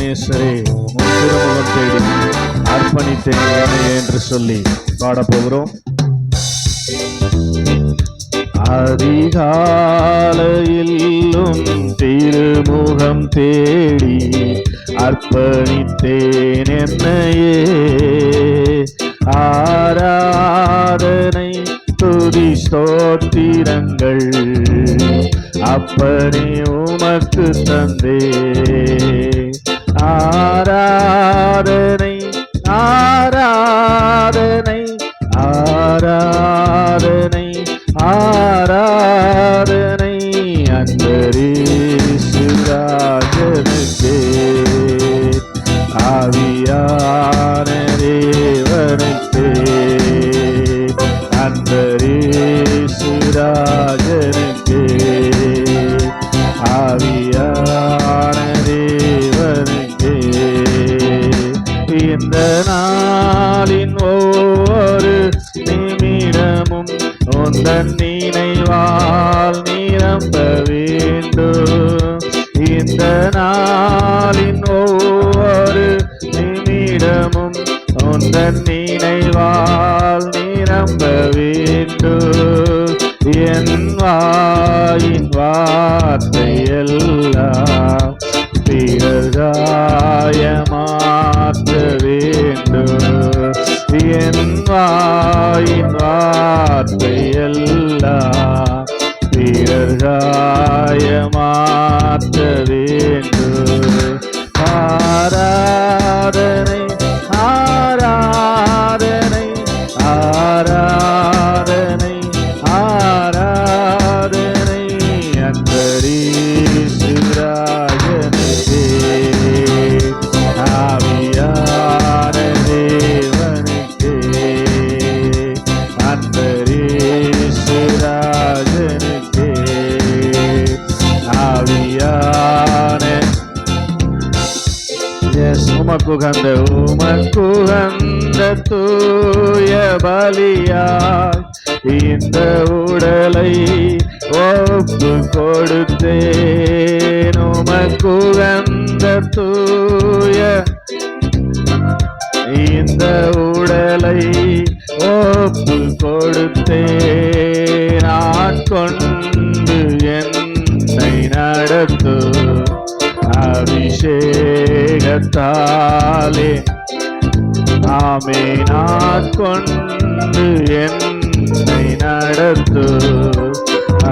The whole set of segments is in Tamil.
எபனேசரே உன் திருமுகம் தேடி அர்ப்பணித்தேன் என்னை என்று சொல்லி பாடப்போகிறோம். அதிகாலையிலும் திருமுகம் தேடி அர்ப்பணித்தேன் என்னையே. ஆராதனை துதி ஸ்தோத்திரங்கள் அப்பனே உமக்கு தந்தே. ஆராதனை ஆராதனை ஆராதனை ஆராதனை அன்பரேசு ராஜனுக்கே. ஆவியான தேவனுக்கே அன்பரேசு ராஜனுக்கே. ஆவியான தேவனுக்கே. இந்த நாளின் ஒவ்வொரு நிமிடமும் உந்தன் நினைவால் நிரம்ப வேண்டும். இந்த நாளின் ஒவ்வொரு நிமிடமும் உந்தன் நினைவால் நிரம்ப வேண்டும். என் வாயின் வார்த்தை எல்லாம் பிறர் காயமாற்ற வேண்டும். என் வாயின் வார்த்தை எல்லாம் பிறர் காயமாற்ற வேண்டும். ஆராதனை ஆராதனை ஆராதனை ஆராதனை அன்பரேசு ராஜனுக்கே. ஆவியான தேவனுக்கே அன்பரேசு ராஜனுக்கே. ஆவியான உமக்குகந்த தூய பலியாய் இந்த உடலை ஒப்பு கொடுத்தேன். உமக்குகந்த தூய இந்த உடலை ஒப்பு கொடுத்தேன். நான் கொண்டு என்னை நடத்து அபிஷேகத்தாலே. ஆமே நான் கொண்டு என்னை நடத்து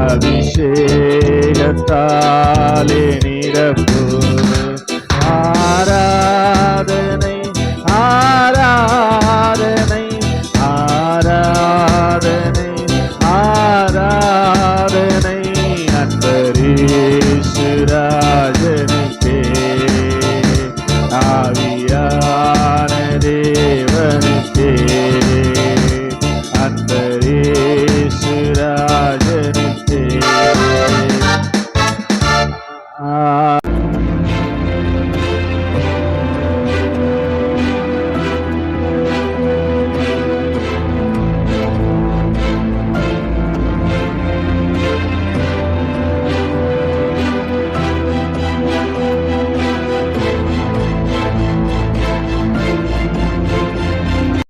அபிஷேகத்தாலே நிரப்பு.